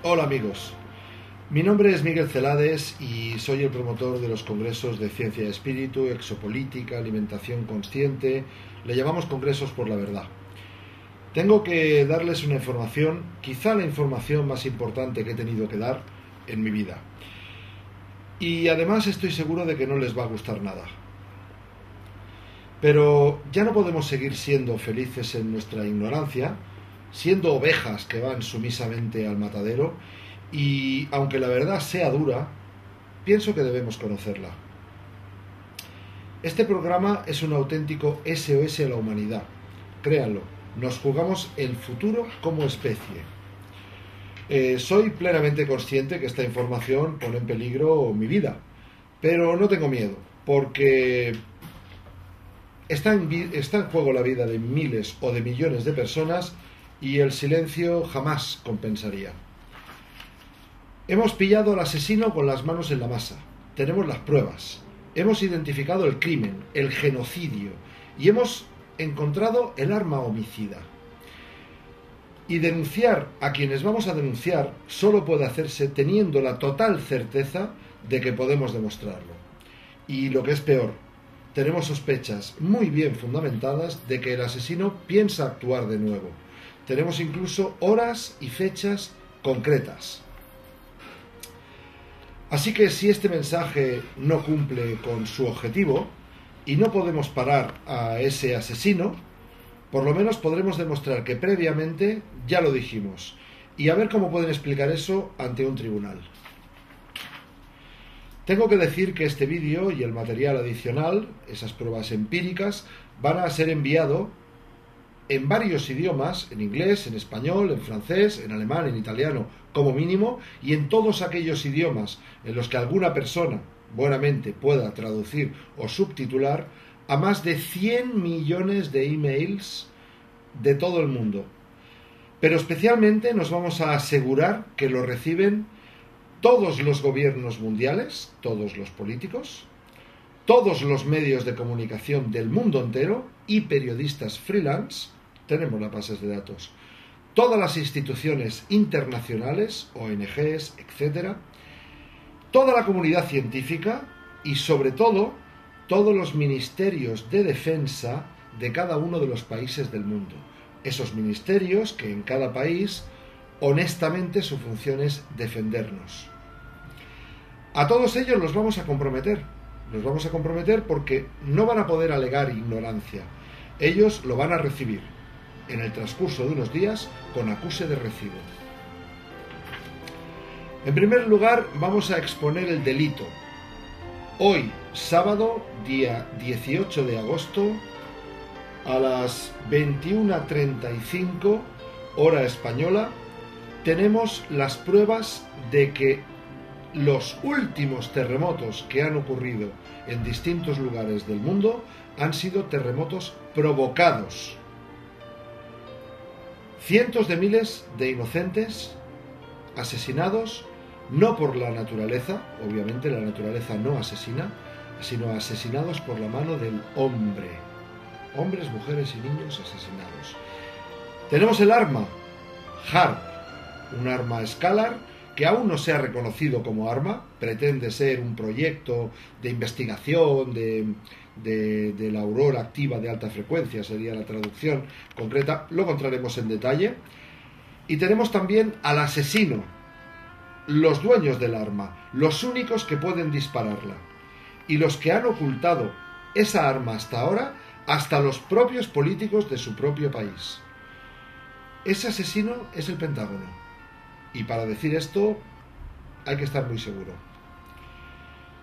Hola amigos, mi nombre es Miguel Celades y soy el promotor de los congresos de Ciencia y Espíritu, Exopolítica, Alimentación Consciente. Le llamamos Congresos por la Verdad. Tengo que darles una información, quizá la información más importante que he tenido que dar en mi vida. Y además estoy seguro de que no les va a gustar nada. Pero ya no podemos seguir siendo felices en nuestra ignorancia, siendo ovejas que van sumisamente al matadero, y aunque la verdad sea dura, pienso que debemos conocerla. Este programa es un auténtico SOS a la humanidad. Créanlo, nos jugamos el futuro como especie. Soy plenamente consciente que esta información pone en peligro mi vida, pero no tengo miedo, porque está en juego la vida de miles o de millones de personas y el silencio jamás compensaría. Hemos pillado al asesino con las manos en la masa. Tenemos las pruebas. Hemos identificado el crimen, el genocidio, y hemos encontrado el arma homicida. Y denunciar a quienes vamos a denunciar solo puede hacerse teniendo la total certeza de que podemos demostrarlo. Y lo que es peor, tenemos sospechas muy bien fundamentadas de que el asesino piensa actuar de nuevo. Tenemos incluso horas y fechas concretas. Así que si este mensaje no cumple con su objetivo y no podemos parar a ese asesino, por lo menos podremos demostrar que previamente ya lo dijimos y a ver cómo pueden explicar eso ante un tribunal. Tengo que decir que este vídeo y el material adicional, esas pruebas empíricas, van a ser enviados en varios idiomas, en inglés, en español, en francés, en alemán, en italiano, como mínimo, y en todos aquellos idiomas en los que alguna persona buenamente pueda traducir o subtitular a más de 100 millones de emails de todo el mundo. Pero especialmente nos vamos a asegurar que lo reciben todos los gobiernos mundiales, todos los políticos, todos los medios de comunicación del mundo entero y periodistas freelance, tenemos las bases de datos, todas las instituciones internacionales, ONGs, etc., toda la comunidad científica y sobre todo todos los ministerios de defensa de cada uno de los países del mundo. Esos ministerios que en cada país, honestamente, su función es defendernos. A todos ellos los vamos a comprometer. Los vamos a comprometer porque no van a poder alegar ignorancia. Ellos lo van a recibir en el transcurso de unos días con acuse de recibo. En primer lugar, vamos a exponer el delito. Hoy, sábado, día 18 de agosto, a las 21:35, hora española, tenemos las pruebas de que los últimos terremotos que han ocurrido en distintos lugares del mundo han sido terremotos provocados. Cientos de miles de inocentes asesinados, no por la naturaleza, obviamente la naturaleza no asesina, sino asesinados por la mano del hombre. Hombres, mujeres y niños asesinados. Tenemos el arma, HAARP, un arma Scalar, que aún no se ha reconocido como arma, pretende ser un proyecto de investigación de la aurora activa de alta frecuencia, sería la traducción concreta, luego entraremos en detalle. Y tenemos también al asesino, los dueños del arma, los únicos que pueden dispararla, y los que han ocultado esa arma hasta ahora, hasta los propios políticos de su propio país. Ese asesino es el Pentágono. Y para decir esto hay que estar muy seguro.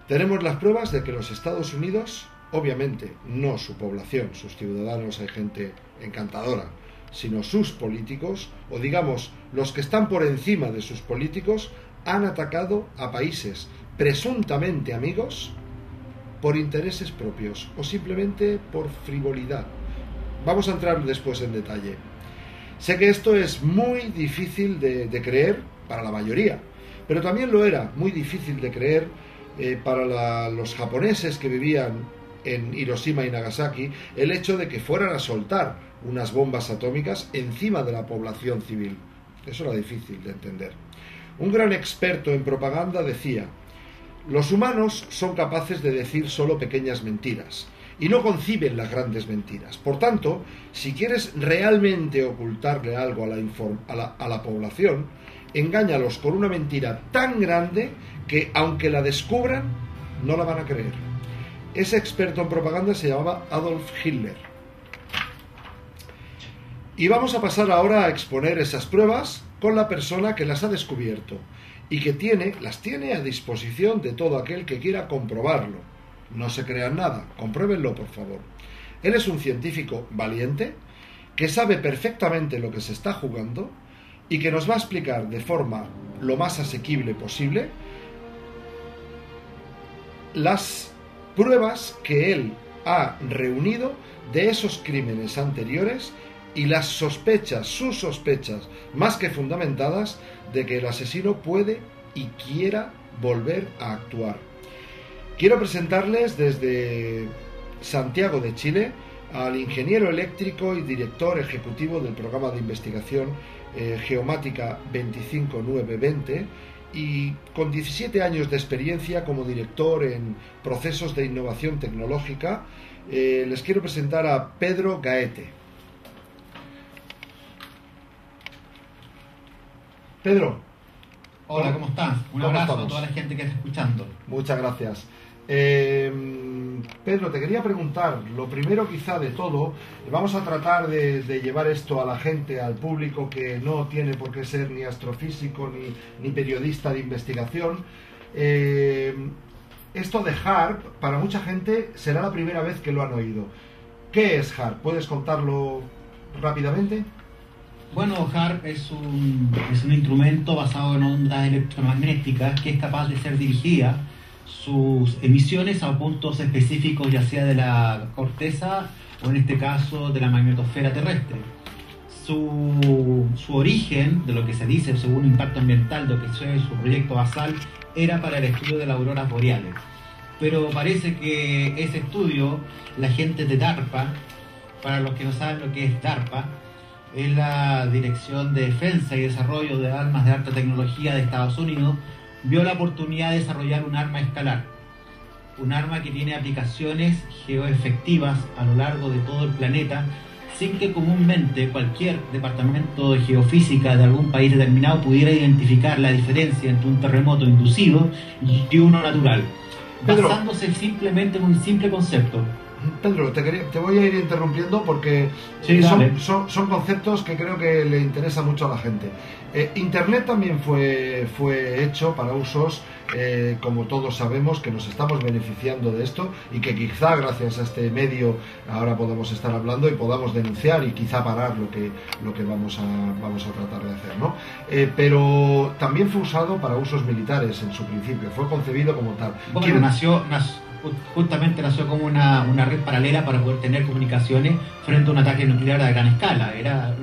Tenemos las pruebas de que los Estados Unidos, obviamente no su población, sus ciudadanos, hay gente encantadora, sino sus políticos, o digamos los que están por encima de sus políticos, han atacado a países presuntamente amigos por intereses propios o simplemente por frivolidad. Vamos a entrar después en detalle. Sé que esto es muy difícil de creer para la mayoría, pero también lo era muy difícil de creer para los japoneses que vivían en Hiroshima y Nagasaki, el hecho de que fueran a soltar unas bombas atómicas encima de la población civil. Eso era difícil de entender. Un gran experto en propaganda decía: los humanos son capaces de decir solo pequeñas mentiras y no conciben las grandes mentiras. Por tanto, si quieres realmente ocultarle algo a la población, engáñalos con una mentira tan grande que, aunque la descubran, no la van a creer. Ese experto en propaganda se llamaba Adolf Hitler. Y vamos a pasar ahora a exponer esas pruebas con la persona que las ha descubierto y que las tiene a disposición de todo aquel que quiera comprobarlo. No se crean nada, compruébenlo, por favor. Él es un científico valiente que sabe perfectamente lo que se está jugando y que nos va a explicar de forma lo más asequible posible las pruebas que él ha reunido de esos crímenes anteriores y las sospechas, sus sospechas más que fundamentadas, de que el asesino puede y quiera volver a actuar. Quiero presentarles desde Santiago de Chile al ingeniero eléctrico y director ejecutivo del programa de investigación Geomática 25920 y con 17 años de experiencia como director en procesos de innovación tecnológica. Les quiero presentar a Pedro Gaete. Pedro. Hola, ¿cómo estás? Un abrazo a toda la gente que está escuchando. Muchas gracias. Pedro, te quería preguntar, lo primero quizá de todo, vamos a tratar de llevar esto a la gente, al público que no tiene por qué ser ni astrofísico ni periodista de investigación. Esto de HAARP, para mucha gente será la primera vez que lo han oído. ¿Qué es HAARP? ¿Puedes contarlo rápidamente? Bueno, HAARP es un instrumento basado en ondas electromagnéticas que es capaz de ser dirigida sus emisiones a puntos específicos, ya sea de la corteza o en este caso de la magnetosfera terrestre. Su origen, de lo que se dice según impacto ambiental, de lo que fue su proyecto basal, era para el estudio de las auroras boreales. Pero parece que ese estudio, la gente de DARPA, para los que no saben lo que es DARPA, es la Dirección de Defensa y Desarrollo de Armas de Alta Tecnología de Estados Unidos, vio la oportunidad de desarrollar un arma escalar, un arma que tiene aplicaciones geoefectivas a lo largo de todo el planeta, sin que comúnmente cualquier departamento de geofísica de algún país determinado pudiera identificar la diferencia entre un terremoto inducido y uno natural, basándose simplemente en un simple concepto. Pedro, te voy a ir interrumpiendo porque sí, son conceptos que creo que le interesa mucho a la gente. Internet también fue hecho para usos, como todos sabemos, que nos estamos beneficiando de esto y que quizá gracias a este medio ahora podamos estar hablando y podamos denunciar y quizá parar lo que vamos a tratar de hacer, ¿no? Pero también fue usado para usos militares en su principio, fue concebido como tal. Bueno, justamente nació como una red paralela para poder tener comunicaciones frente a un ataque nuclear a gran escala. Era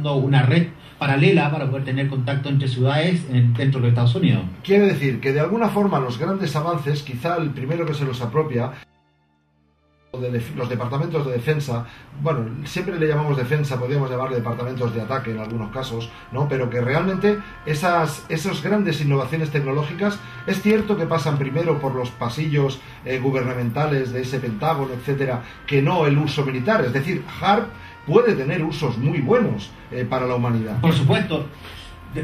una red paralela para poder tener contacto entre ciudades dentro de los Estados Unidos. Quiere decir que de alguna forma los grandes avances, quizá el primero que se los apropia, los departamentos de defensa, bueno, siempre le llamamos defensa, podríamos llamarle departamentos de ataque en algunos casos, ¿no? Pero que realmente esas grandes innovaciones tecnológicas es cierto que pasan primero por los pasillos gubernamentales de ese Pentágono, etcétera, que no el uso militar. Es decir, HAARP puede tener usos muy buenos para la humanidad. Por supuesto.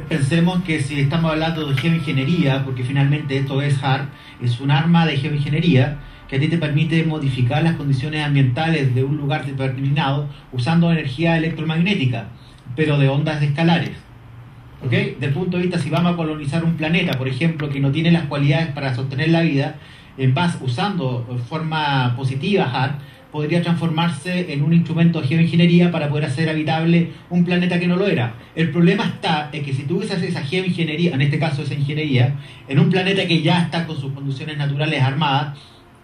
Pensemos que si estamos hablando de geoingeniería, porque finalmente esto es HAARP, es un arma de geoingeniería que a ti te permite modificar las condiciones ambientales de un lugar determinado usando energía electromagnética, pero de ondas escalares. ¿Ok? Desde el punto de vista, si vamos a colonizar un planeta, por ejemplo, que no tiene las cualidades para sostener la vida, usando de forma positiva HAARP, podría transformarse en un instrumento de geoingeniería para poder hacer habitable un planeta que no lo era. El problema está en que si tú usas esa geoingeniería, en este caso esa ingeniería, en un planeta que ya está con sus condiciones naturales armadas,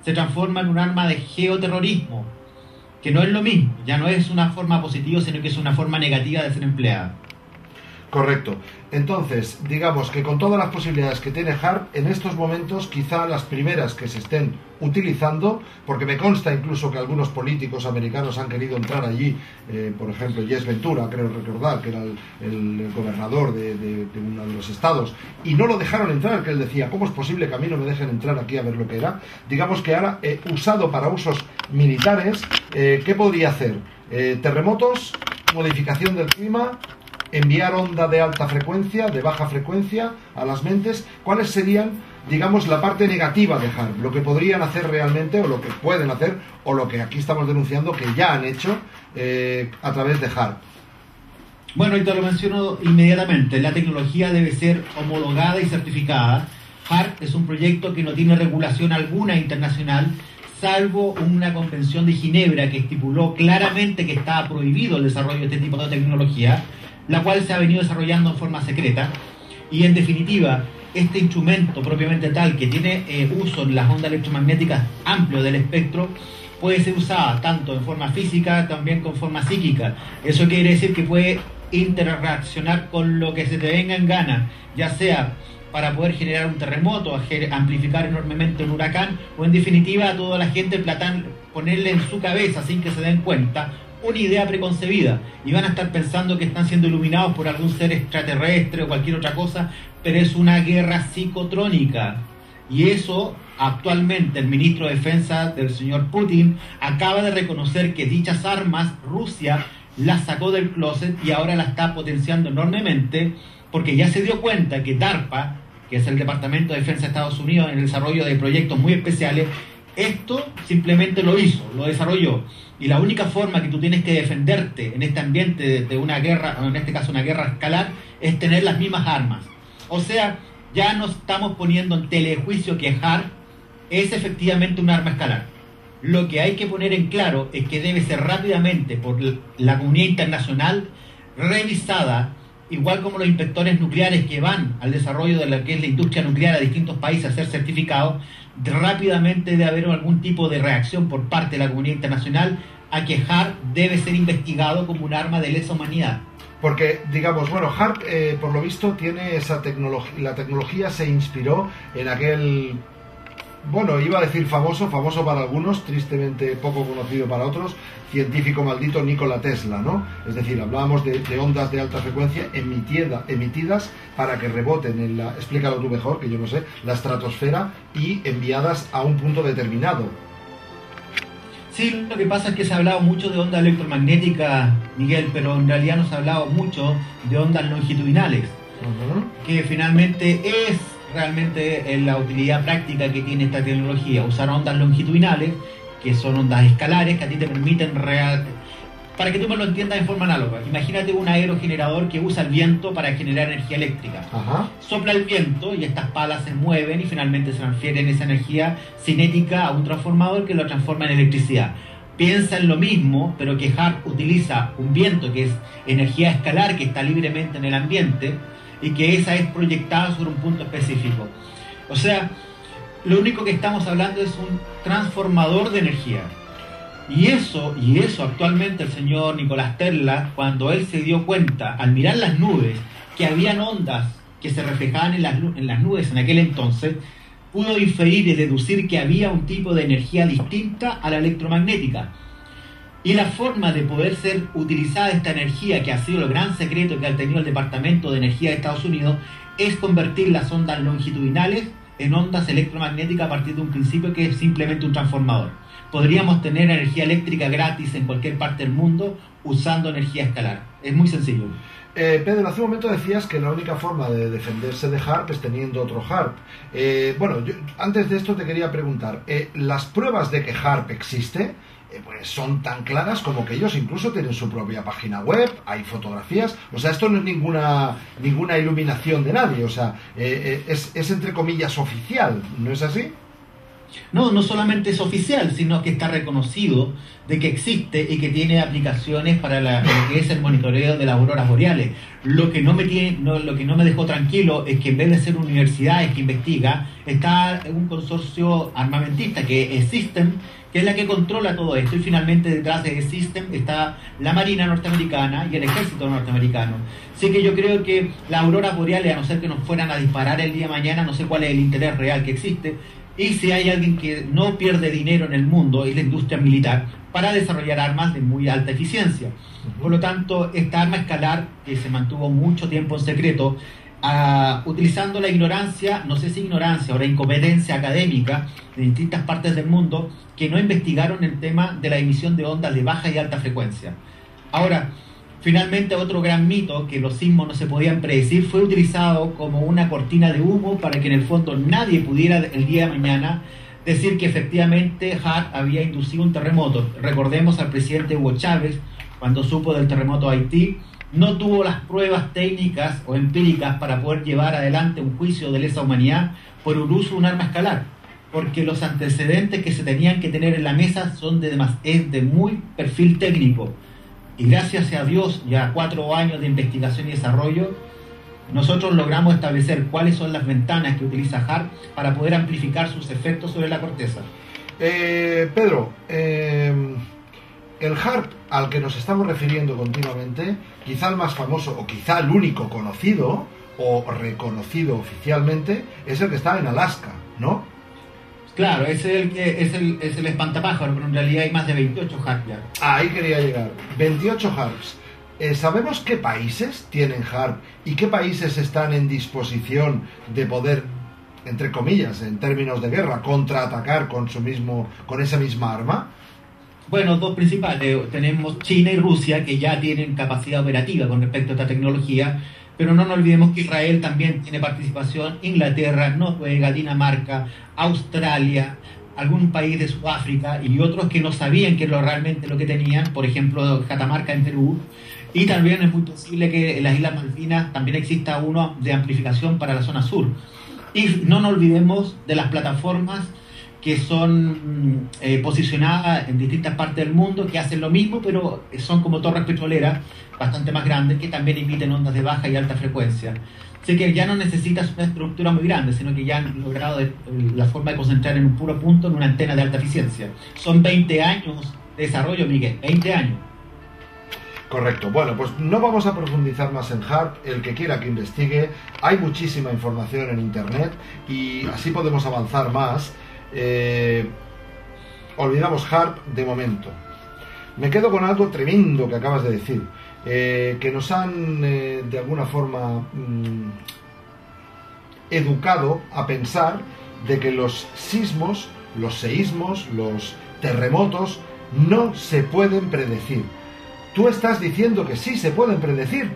se transforma en un arma de geoterrorismo, que no es lo mismo, ya no es una forma positiva, sino que es una forma negativa de ser empleada. Correcto. Entonces, digamos que con todas las posibilidades que tiene HARP, en estos momentos quizá las primeras que se estén utilizando, porque me consta incluso que algunos políticos americanos han querido entrar allí, por ejemplo, Jess Ventura, creo recordar, que era el gobernador de uno de los estados, y no lo dejaron entrar, que él decía, ¿cómo es posible que a mí no me dejen entrar aquí a ver lo que era? Digamos que ahora, usado para usos militares, ¿qué podría hacer? Terremotos, modificación del clima, enviar onda de alta frecuencia, de baja frecuencia a las mentes. ¿Cuáles serían, digamos, la parte negativa de HARP? Lo que podrían hacer realmente, o lo que pueden hacer, o lo que aquí estamos denunciando que ya han hecho a través de HARP. Bueno, y te lo menciono inmediatamente. La tecnología debe ser homologada y certificada. HARP es un proyecto que no tiene regulación alguna internacional, salvo una convención de Ginebra que estipuló claramente que estaba prohibido el desarrollo de este tipo de tecnología, la cual se ha venido desarrollando en forma secreta. Y en definitiva, este instrumento propiamente tal, que tiene uso en las ondas electromagnéticas amplio del espectro, puede ser usada tanto en forma física, también con forma psíquica. Eso quiere decir que puede interreaccionar con lo que se te venga en gana, ya sea para poder generar un terremoto, amplificar enormemente un huracán, o en definitiva a toda la gente ponerle en su cabeza, sin que se den cuenta, una idea preconcebida, y van a estar pensando que están siendo iluminados por algún ser extraterrestre o cualquier otra cosa, pero es una guerra psicotrónica. Y eso, actualmente, el ministro de Defensa del señor Putin acaba de reconocer que dichas armas Rusia las sacó del closet y ahora la está potenciando enormemente, porque ya se dio cuenta que DARPA, que es el Departamento de Defensa de Estados Unidos, en el desarrollo de proyectos muy especiales, esto simplemente lo hizo, lo desarrolló. Y la única forma que tú tienes que defenderte en este ambiente de una guerra, o en este caso una guerra escalar, es tener las mismas armas. O sea, ya no estamos poniendo en telejuicio que HARP es efectivamente un arma escalar. Lo que hay que poner en claro es que debe ser rápidamente por la comunidad internacional revisada, igual como los inspectores nucleares que van al desarrollo de lo que es la industria nuclear a distintos países a ser certificados. Rápidamente debe haber algún tipo de reacción por parte de la comunidad internacional a que HARP debe ser investigado como un arma de lesa humanidad. Porque, digamos, bueno, HARP, por lo visto, tiene esa tecnología. La tecnología se inspiró en aquel, bueno, iba a decir famoso para algunos, tristemente poco conocido para otros, científico maldito Nikola Tesla, ¿no? Es decir, hablábamos de ondas de alta frecuencia emitidas para que reboten en la, explícalo tú mejor, que yo no sé, la estratosfera, y enviadas a un punto determinado. Sí, lo que pasa es que se ha hablado mucho de ondas electromagnéticas, Miguel, pero en realidad no se ha hablado mucho de ondas longitudinales, que finalmente es realmente la utilidad práctica que tiene esta tecnología, usar ondas longitudinales, que son ondas escalares que a ti te permiten para que tú me lo entiendas en forma análoga. Imagínate un aerogenerador que usa el viento para generar energía eléctrica. Sopla el viento y estas palas se mueven y finalmente se transfieren esa energía cinética a un transformador que lo transforma en electricidad. Piensa en lo mismo, pero que HARP utiliza un viento que es energía escalar que está libremente en el ambiente y que esa es proyectada sobre un punto específico. O sea, lo único que estamos hablando es un transformador de energía. Y eso actualmente el señor Nicolás Tesla, cuando él se dio cuenta, al mirar las nubes, que habían ondas que se reflejaban en las nubes en aquel entonces, pudo inferir y deducir que había un tipo de energía distinta a la electromagnética. Y la forma de poder ser utilizada esta energía, que ha sido el gran secreto que ha tenido el Departamento de Energía de Estados Unidos, es convertir las ondas longitudinales en ondas electromagnéticas a partir de un principio que es simplemente un transformador. Podríamos tener energía eléctrica gratis en cualquier parte del mundo usando energía escalar. Es muy sencillo. Pedro, hace un momento decías que la única forma de defenderse de HARP es teniendo otro HARP. Bueno, yo, antes de esto te quería preguntar, ¿las pruebas de que HARP existe pues son tan claras como que ellos incluso tienen su propia página web, hay fotografías? O sea, esto no es ninguna iluminación de nadie, o sea, es entre comillas oficial, ¿no es así? No, no solamente es oficial, sino que está reconocido de que existe y que tiene aplicaciones para lo que es el monitoreo de las auroras boreales. Lo que no me dejó tranquilo es que en vez de ser universidades que investiga, está un consorcio armamentista que es System, que es la que controla todo esto, y finalmente detrás de System está la Marina norteamericana y el Ejército norteamericano. Así que yo creo que las auroras boreales, a no ser que nos fueran a disparar el día de mañana, no sé cuál es el interés real que existe. Y si hay alguien que no pierde dinero en el mundo, es la industria militar, para desarrollar armas de muy alta eficiencia. Por lo tanto, esta arma escalar, que se mantuvo mucho tiempo en secreto, utilizando la ignorancia, no sé si ignorancia o la incompetencia académica de distintas partes del mundo, que no investigaron el tema de la emisión de ondas de baja y alta frecuencia. Ahora, finalmente, otro gran mito, que los sismos no se podían predecir, fue utilizado como una cortina de humo para que en el fondo nadie pudiera el día de mañana decir que efectivamente HAARP había inducido un terremoto. Recordemos al presidente Hugo Chávez, cuando supo del terremoto de Haití, no tuvo las pruebas técnicas o empíricas para poder llevar adelante un juicio de lesa humanidad por el uso de un arma escalar, porque los antecedentes que se tenían que tener en la mesa son es de muy perfil técnico. Y gracias a Dios, ya 4 años de investigación y desarrollo, nosotros logramos establecer cuáles son las ventanas que utiliza HAARP para poder amplificar sus efectos sobre la corteza. Pedro, el HAARP al que nos estamos refiriendo continuamente, quizá el más famoso o quizá el único conocido o reconocido oficialmente, es el que está en Alaska, ¿no? Claro, es el espantapájaro, pero en realidad hay más de 28 HAARP ya. Ahí quería llegar. 28 HAARPs. ¿Sabemos qué países tienen HAARP y qué países están en disposición de poder, entre comillas, en términos de guerra, contraatacar con esa misma arma? Bueno, dos principales. Tenemos China y Rusia, que ya tienen capacidad operativa con respecto a esta tecnología, pero no nos olvidemos que Israel también tiene participación, Inglaterra, Noruega, Dinamarca, Australia, algún país de Sudáfrica y otros que no sabían que realmente lo que tenían, por ejemplo, Catamarca en Perú, y también es muy posible que en las Islas Malvinas también exista uno de amplificación para la zona sur. Y no nos olvidemos de las plataformas que son posicionadas en distintas partes del mundo, que hacen lo mismo, pero son como torres petroleras bastante más grandes, que también emiten ondas de baja y alta frecuencia. Así que ya no necesitas una estructura muy grande, sino que ya han logrado la forma de concentrar en un puro punto en una antena de alta eficiencia. Son 20 años de desarrollo, Miguel, 20 años. Correcto. Bueno, pues no vamos a profundizar más en HAARP. El que quiera que investigue, hay muchísima información en Internet y así podemos avanzar más. Olvidamos HAARP de momento. Me quedo con algo tremendo que acabas de decir, que nos han de alguna forma educado a pensar de que los sismos, los seísmos, los terremotos no se pueden predecir. Tú estás diciendo que sí se pueden predecir.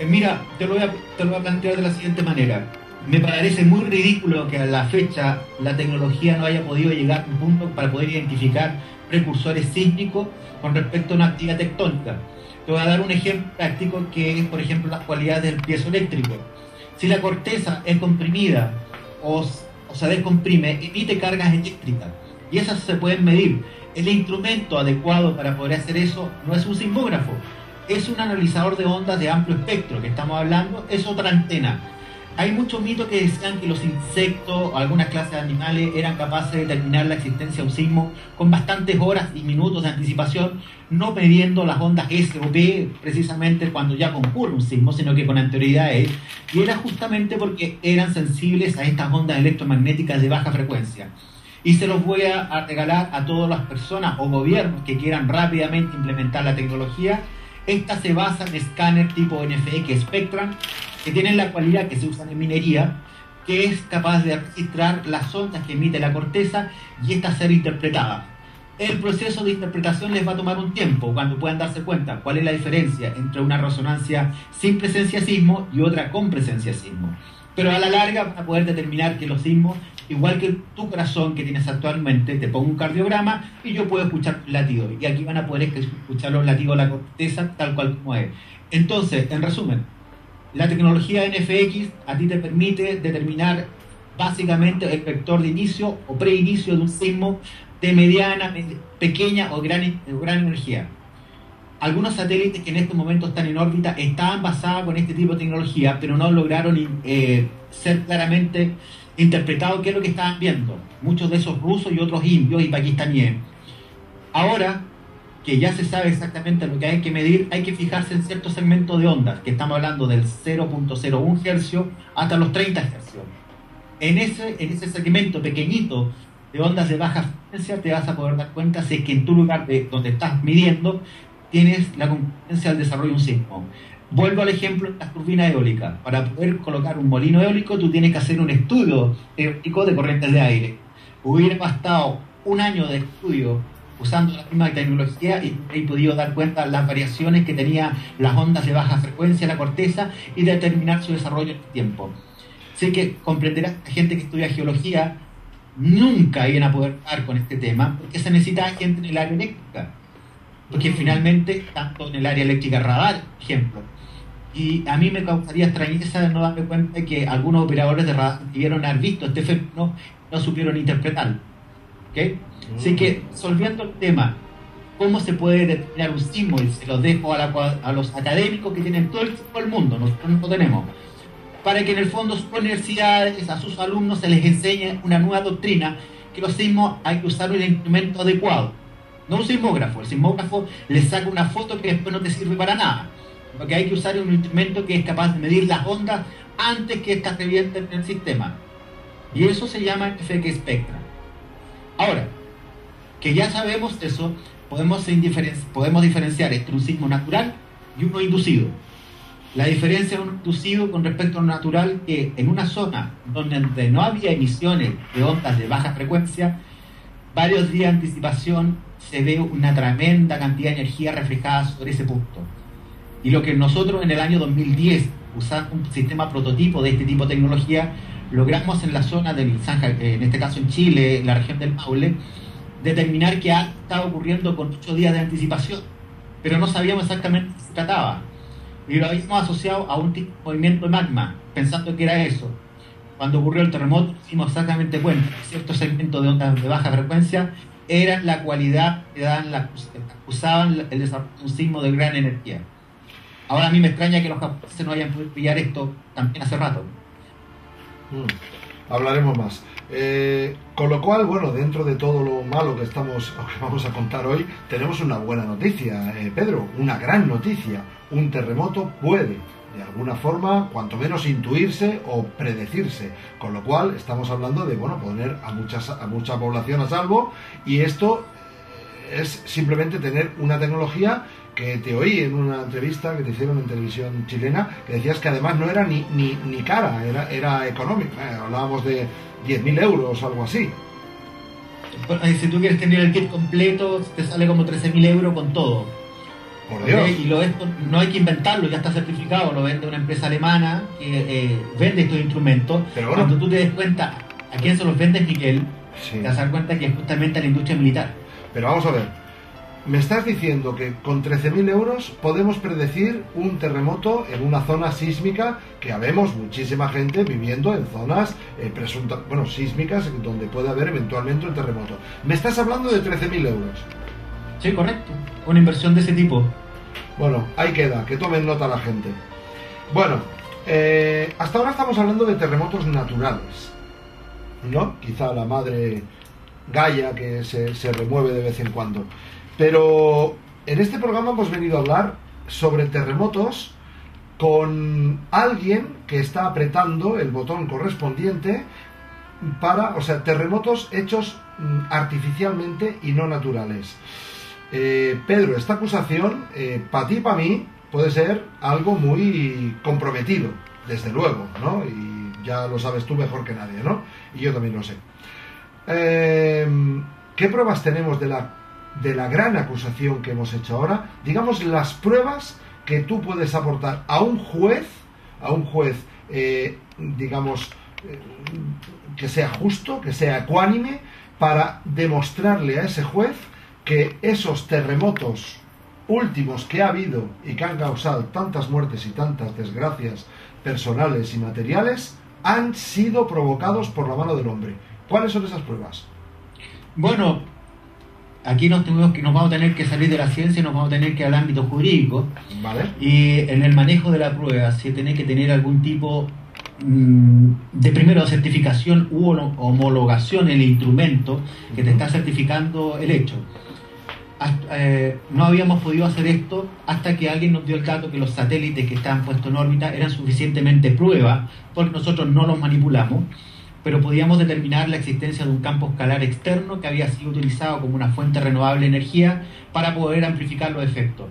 Mira, te lo voy a plantear de la siguiente manera. Me parece muy ridículo que a la fecha la tecnología no haya podido llegar a un punto para poder identificar precursores sísmicos con respecto a una actividad tectónica. Te voy a dar un ejemplo práctico que es, por ejemplo, las cualidades del piezo eléctrico. Si la corteza es comprimida o se descomprime, emite cargas eléctricas y esas se pueden medir. El instrumento adecuado para poder hacer eso no es un sismógrafo, es un analizador de ondas de amplio espectro que estamos hablando, es otra antena. Hay muchos mitos que decían que los insectos o algunas clases de animales eran capaces de determinar la existencia de un sismo con bastantes horas y minutos de anticipación, no midiendo las ondas S o P precisamente cuando ya concurre un sismo, sino que con anterioridad, y era justamente porque eran sensibles a estas ondas electromagnéticas de baja frecuencia. Y se los voy a regalar a todas las personas o gobiernos que quieran rápidamente implementar la tecnología. Esta se basa en escáner tipo NFX Spectrum, que tienen la cualidad que se usan en minería, que es capaz de registrar las ondas que emite la corteza y estas ser interpretadas. El proceso de interpretación les va a tomar un tiempo, cuando puedan darse cuenta cuál es la diferencia entre una resonancia sin presencia de sismo y otra con presencia de sismo. Pero a la larga van a poder determinar que los sismos, igual que tu corazón que tienes actualmente, te pongo un cardiograma y yo puedo escuchar tus latidos. Y aquí van a poder escuchar los latidos de la corteza tal cual como es. Entonces, en resumen, la tecnología NFX a ti te permite determinar básicamente el vector de inicio o preinicio de un sismo de mediana, pequeña o gran energía. Algunos satélites que en este momento están en órbita estaban basados con este tipo de tecnología, pero no lograron ser claramente interpretados qué es lo que estaban viendo. Muchos de esos rusos y otros indios y pakistaníes. Ahora que ya se sabe exactamente lo que hay que medir, hay que fijarse en ciertos segmentos de ondas, que estamos hablando del 0.01 Hz hasta los 30 Hz. En ese segmento pequeñito de ondas de baja frecuencia te vas a poder dar cuenta si es que en tu lugar donde estás midiendo tienes la competencia del desarrollo de un sismo. Vuelvo al ejemplo de las turbinas eólicas. Para poder colocar un molino eólico tú tienes que hacer un estudio eólico de corrientes de aire. Hubiera bastado un año de estudio usando la misma tecnología y he podido dar cuenta de las variaciones que tenía las ondas de baja frecuencia en la corteza y determinar su desarrollo en el tiempo. Sé que comprenderás que la gente que estudia geología nunca iban a poder dar con este tema porque se necesita gente en el área eléctrica. Porque finalmente, tanto en el área eléctrica radar, por ejemplo, y a mí me causaría extrañeza de no darme cuenta de que algunos operadores de radar debieron haber visto este fenómeno y no supieron interpretarlo. ¿Okay? Así que, solviendo el tema, ¿cómo se puede determinar un sismo? Y se lo dejo a los académicos que tienen todo el mundo, nosotros no lo tenemos, para que en el fondo sus universidades, a sus alumnos se les enseñe una nueva doctrina, que los sismos hay que usar un instrumento adecuado. No un sismógrafo. El sismógrafo le saca una foto que después no te sirve para nada. Lo que hay que usar es un instrumento que es capaz de medir las ondas antes que éstas revienten en el sistema. Y eso se llama efecto espectra. Ahora, que ya sabemos eso, podemos diferenciar entre un sismo natural y uno inducido. La diferencia de un inducido con respecto a un natural, que en una zona donde no había emisiones de ondas de baja frecuencia, varios días de anticipación se ve una tremenda cantidad de energía reflejada sobre ese punto. Y lo que nosotros en el año 2010, usando un sistema prototipo de este tipo de tecnología, logramos en la zona del Zanja, en este caso en Chile, en la región del Maule, determinar que estaba ocurriendo con 8 días de anticipación, pero no sabíamos exactamente de qué se trataba. Y lo habíamos asociado a un tipo de movimiento de magma, pensando que era eso. Cuando ocurrió el terremoto, nos dimos exactamente cuenta que ciertos segmentos de ondas de baja frecuencia eran la cualidad que acusaban el desarrollo de un sismo de gran energía. Ahora a mí me extraña que los japoneses no hayan podido pillar esto también hace rato. Hablaremos más. Con lo cual, bueno, dentro de todo lo malo que vamos a contar hoy, tenemos una buena noticia, Pedro, una gran noticia. Un terremoto puede, de alguna forma, cuanto menos intuirse o predecirse, con lo cual estamos hablando de, bueno, poner a mucha población a salvo, y esto es simplemente tener una tecnología que te oí en una entrevista que te hicieron en televisión chilena, que decías que además no era ni cara, era económica, hablábamos de 10.000 euros o algo así. Si tú quieres tener el kit completo, te sale como 13.000 euros con todo. Por Dios. Y esto no hay que inventarlo, ya está certificado, lo vende una empresa alemana que vende estos instrumentos. Pero bueno, cuando tú te des cuenta a quién se los vende, Miguel, sí, te vas a dar cuenta que es justamente a la industria militar. Pero vamos a ver, me estás diciendo que con 13.000 euros podemos predecir un terremoto en una zona sísmica, que habemos muchísima gente viviendo en zonas sísmicas, donde puede haber eventualmente un terremoto. Me estás hablando de 13.000 euros. Sí, correcto. Una inversión de ese tipo. Bueno, ahí queda, que tomen nota la gente. Bueno, hasta ahora estamos hablando de terremotos naturales, ¿no? Quizá la madre Gaia que se remueve de vez en cuando. Pero en este programa hemos venido a hablar sobre terremotos con alguien que está apretando el botón correspondiente terremotos hechos artificialmente y no naturales. Pedro, esta acusación, para ti y para mí, puede ser algo muy comprometido, desde luego, ¿no? Y ya lo sabes tú mejor que nadie, ¿no? Y yo también lo sé. ¿Qué pruebas tenemos de la gran acusación que hemos hecho ahora? Digamos, las pruebas que tú puedes aportar a un juez, que sea justo, que sea ecuánime, para demostrarle a ese juez que esos terremotos últimos que ha habido y que han causado tantas muertes y tantas desgracias personales y materiales han sido provocados por la mano del hombre. ¿Cuáles son esas pruebas? Bueno, aquí nos vamos a tener que salir de la ciencia y nos vamos a tener que ir al ámbito jurídico. Vale. Y en el manejo de la prueba, si tiene que tener algún tipo de primero certificación u homologación en el instrumento que te está certificando el hecho. No habíamos podido hacer esto hasta que alguien nos dio el dato que los satélites que estaban puestos en órbita eran suficientemente prueba, porque nosotros no los manipulamos, pero podíamos determinar la existencia de un campo escalar externo que había sido utilizado como una fuente renovable de energía para poder amplificar los efectos.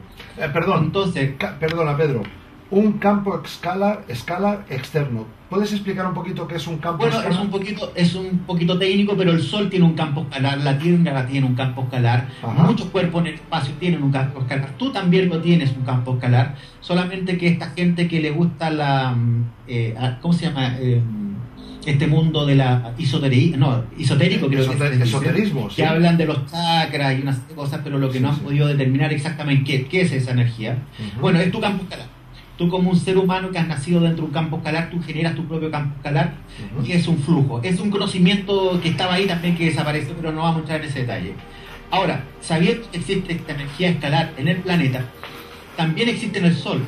Perdona, Pedro. Un campo escalar externo. ¿Puedes explicar un poquito qué es un campo escalar? Es un poquito técnico, pero el Sol tiene un campo escalar, la Tierra tiene un campo escalar, muchos cuerpos en el espacio tienen un campo escalar, tú también lo tienes, un campo escalar, solamente que esta gente que le gusta ¿cómo se llama? Este mundo de la esotérico, creo que es esoterismo, que sí. Hablan de los chakras y unas cosas, pero lo que no han podido determinar exactamente qué es esa energía. Bueno, es tu campo escalar. Tú como un ser humano que has nacido dentro de un campo escalar, tú generas tu propio campo escalar y es un flujo. Es un conocimiento que estaba ahí también que desapareció, pero no vamos a entrar en ese detalle. Ahora, sabiendo que existe esta energía escalar en el planeta, también existe en el Sol.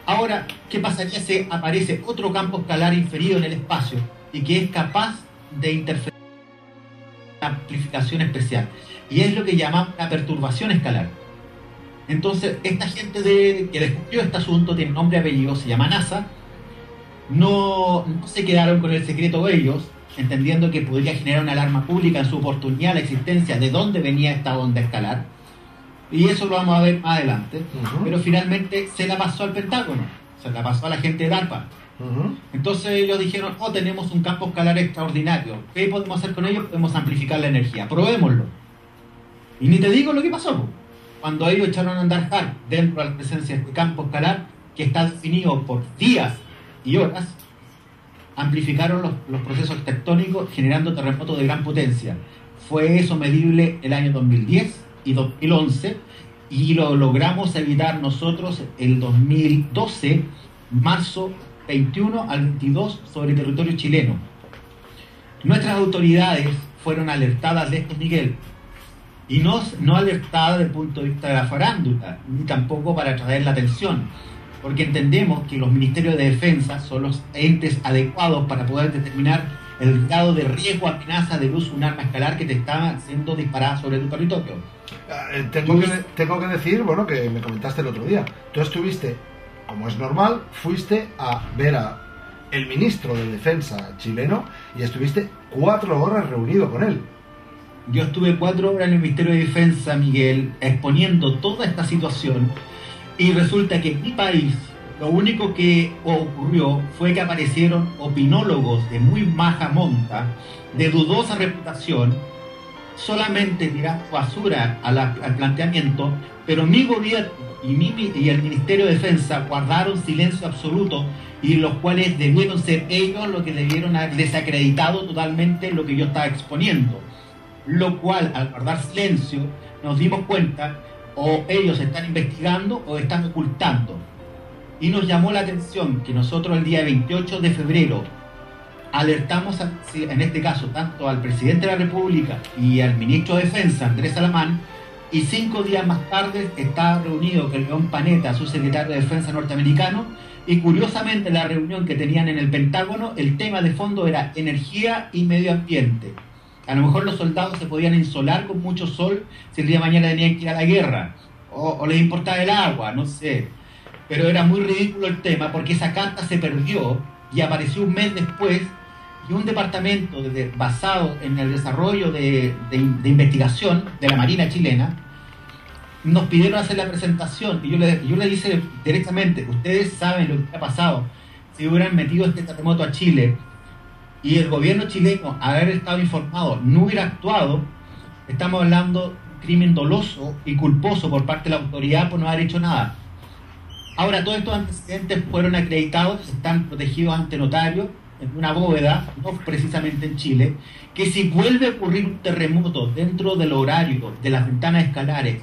Ahora, ¿qué pasaría si aparece otro campo escalar inferido en el espacio y que es capaz de interferir en una amplificación especial? Y es lo que llamamos la perturbación escalar. Entonces, esta gente que descubrió este asunto, tiene nombre y apellido, se llama NASA, no se quedaron con el secreto ellos, entendiendo que podría generar una alarma pública en su oportunidad la existencia de dónde venía esta onda escalar, y eso lo vamos a ver más adelante, pero finalmente se la pasó al Pentágono, se la pasó a la gente de DARPA. Entonces ellos dijeron, tenemos un campo escalar extraordinario, ¿qué podemos hacer con ello? Podemos amplificar la energía, probémoslo. Y ni te digo lo que pasó, cuando ellos echaron a andar HARP dentro de la presencia de este campo escalar, que está definido por días y horas, amplificaron los procesos tectónicos generando terremotos de gran potencia. Fue eso medible el año 2010 y 2011, y lo logramos evitar nosotros el 2012, marzo 21 al 22, sobre el territorio chileno. Nuestras autoridades fueron alertadas de esto, Miguel, y no alertada desde el punto de vista de la farándula, ni tampoco para atraer la atención, porque entendemos que los ministerios de defensa son los entes adecuados para poder determinar el grado de riesgo, amenaza del uso de un arma escalar que te está siendo disparada sobre tu territorio. Tengo que decir, bueno, que me comentaste el otro día, tú estuviste, como es normal, fuiste a ver a el ministro de Defensa chileno y estuviste 4 horas reunido con él. Yo estuve 4 horas en el Ministerio de Defensa, Miguel, exponiendo toda esta situación, y resulta que en mi país lo único que ocurrió fue que aparecieron opinólogos de muy baja monta, de dudosa reputación, solamente tirando basura al planteamiento, pero mi gobierno y el Ministerio de Defensa guardaron silencio absoluto, y los cuales debieron ser ellos los que debieron haber desacreditado totalmente lo que yo estaba exponiendo. Lo cual, al guardar silencio, nos dimos cuenta, o ellos están investigando o están ocultando. Y nos llamó la atención que nosotros el día 28 de febrero alertamos, en este caso, tanto al presidente de la República y al ministro de Defensa, Andrés Salamán, y 5 días más tarde estaba reunido con León Panetta, su secretario de Defensa norteamericano, y curiosamente la reunión que tenían en el Pentágono, el tema de fondo era energía y medio ambiente. A lo mejor los soldados se podían insolar con mucho sol si el día de mañana tenían que ir a la guerra, o les importaba el agua, no sé. Pero era muy ridículo el tema, porque esa carta se perdió y apareció un mes después, y un departamento basado en el desarrollo de investigación de la Marina chilena nos pidieron hacer la presentación, y yo le dije directamente, ustedes saben lo que ha pasado si hubieran metido este terremoto a Chile y el gobierno chileno, haber estado informado, no hubiera actuado, estamos hablando de un crimen doloso y culposo por parte de la autoridad por no haber hecho nada. Ahora, todos estos antecedentes fueron acreditados, están protegidos ante notario en una bóveda, no precisamente en Chile, que si vuelve a ocurrir un terremoto dentro del horario de las ventanas escalares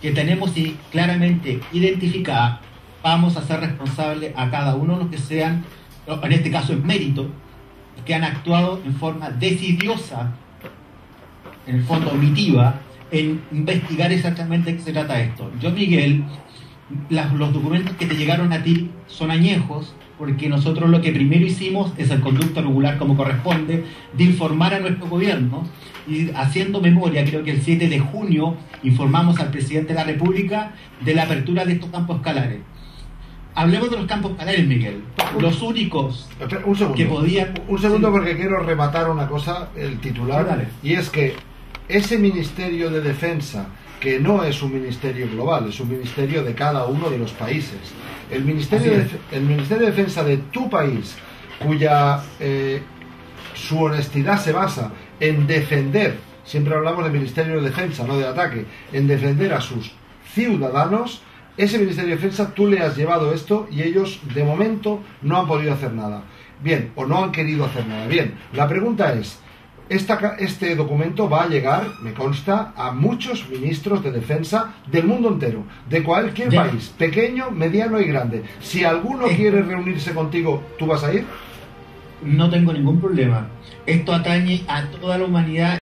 que tenemos claramente identificadas, vamos a ser responsables a cada uno de los que sean en este caso es mérito, que han actuado en forma decidiosa, en el fondo omitiva, en investigar exactamente de qué se trata esto. Yo, Miguel, los documentos que te llegaron a ti son añejos, porque nosotros lo que primero hicimos es el conducto regular como corresponde, de informar a nuestro gobierno, y haciendo memoria, creo que el 7 de junio informamos al presidente de la República de la apertura de estos campos escalares. Hablemos de los campos escalares, Miguel. Los únicos un segundo, que podían... Un segundo, porque quiero rematar una cosa, el titular, Sí, dale. y es que ese Ministerio de Defensa, que no es un ministerio global, es un ministerio de cada uno de los países. El Ministerio de Defensa de tu país, cuya su honestidad se basa en defender, siempre hablamos de Ministerio de Defensa, no de ataque, en defender a sus ciudadanos, ese Ministerio de Defensa tú le has llevado esto y ellos de momento no han podido hacer nada. Bien, o no han querido hacer nada. Bien, la pregunta es, este documento va a llegar, me consta, a muchos ministros de defensa del mundo entero, de cualquier país, pequeño, mediano y grande. Si alguno quiere reunirse contigo, ¿tú vas a ir? No tengo ningún problema. Esto atañe a toda la humanidad.